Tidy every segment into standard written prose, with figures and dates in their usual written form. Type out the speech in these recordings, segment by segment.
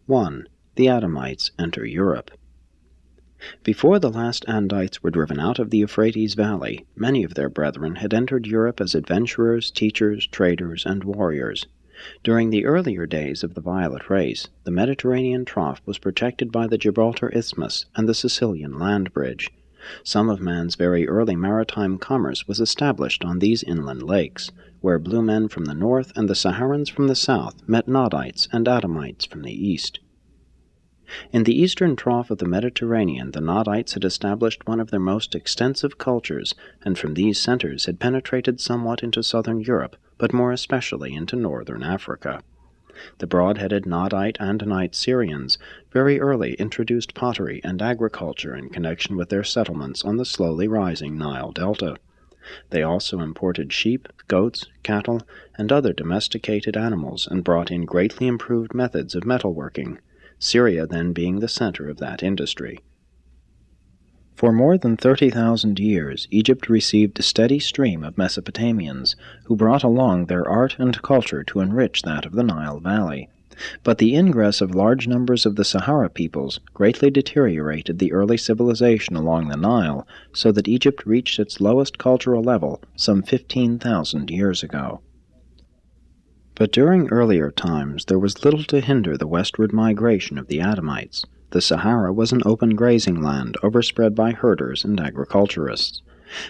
1. The Adamites enter Europe. Before the last Andites were driven out of the Euphrates Valley, many of their brethren had entered Europe as adventurers, teachers, traders, and warriors. During the earlier days of the Violet Race, the Mediterranean trough was protected by the Gibraltar Isthmus and the Sicilian land bridge. Some of man's very early maritime commerce was established on these inland lakes, where blue men from the north and the Saharans from the south met Nodites and Adamites from the east. In the eastern trough of the Mediterranean, the Nodites had established one of their most extensive cultures, and from these centers had penetrated somewhat into southern Europe, but more especially into northern Africa. The broad-headed Nodite and Anite Syrians very early introduced pottery and agriculture in connection with their settlements on the slowly rising Nile Delta. They also imported sheep, goats, cattle, and other domesticated animals and brought in greatly improved methods of metalworking, Syria then being the center of that industry. For more than 30,000 years, Egypt received a steady stream of Mesopotamians, who brought along their art and culture to enrich that of the Nile Valley. But the ingress of large numbers of the Sahara peoples greatly deteriorated the early civilization along the Nile, so that Egypt reached its lowest cultural level some 15,000 years ago. But during earlier times there was little to hinder the westward migration of the Adamites. The Sahara was an open grazing land overspread by herders and agriculturists.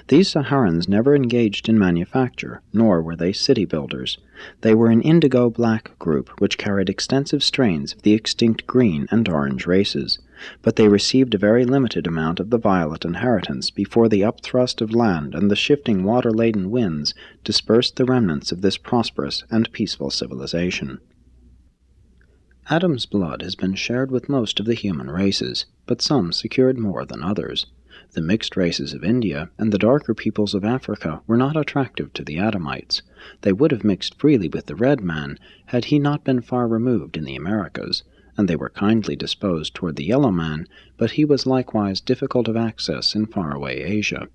These Saharans never engaged in manufacture, nor were they city builders. They were an indigo-black group which carried extensive strains of the extinct green and orange races, but they received a very limited amount of the violet inheritance before the upthrust of land and the shifting water-laden winds dispersed the remnants of this prosperous and peaceful civilization. Adam's blood has been shared with most of the human races, but some secured more than others. The mixed races of India and the darker peoples of Africa were not attractive to the Adamites. They would have mixed freely with the red man had he not been far removed in the Americas, and they were kindly disposed toward the yellow man, but he was likewise difficult of access in faraway Asia.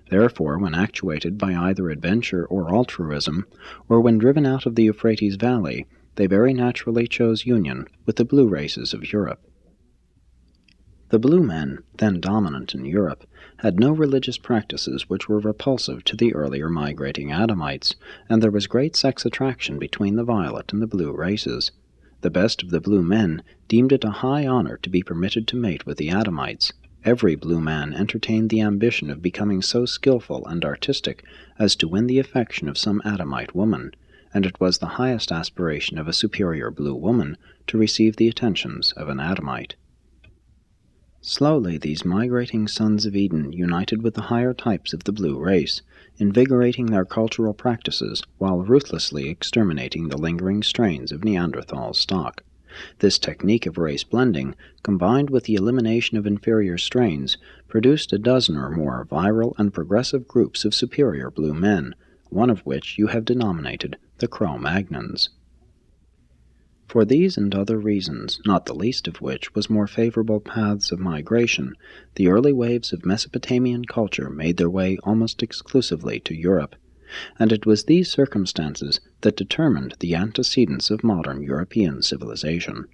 Therefore, when actuated by either adventure or altruism, or when driven out of the Euphrates Valley, they very naturally chose union with the blue races of Europe. The blue men, then dominant in Europe, had no religious practices which were repulsive to the earlier migrating Adamites, and there was great sex attraction between the violet and the blue races. The best of the blue men deemed it a high honor to be permitted to mate with the Adamites. Every blue man entertained the ambition of becoming so skillful and artistic as to win the affection of some Adamite woman, and it was the highest aspiration of a superior blue woman to receive the attentions of an Adamite. Slowly these migrating sons of Eden united with the higher types of the blue race, invigorating their cultural practices while ruthlessly exterminating the lingering strains of Neanderthal stock. This technique of race blending, combined with the elimination of inferior strains, produced a dozen or more viral and progressive groups of superior blue men, one of which you have denominated the Cro-Magnons. For these and other reasons, not the least of which was more favorable paths of migration, the early waves of Mesopotamian culture made their way almost exclusively to Europe, and it was these circumstances that determined the antecedents of modern European civilization.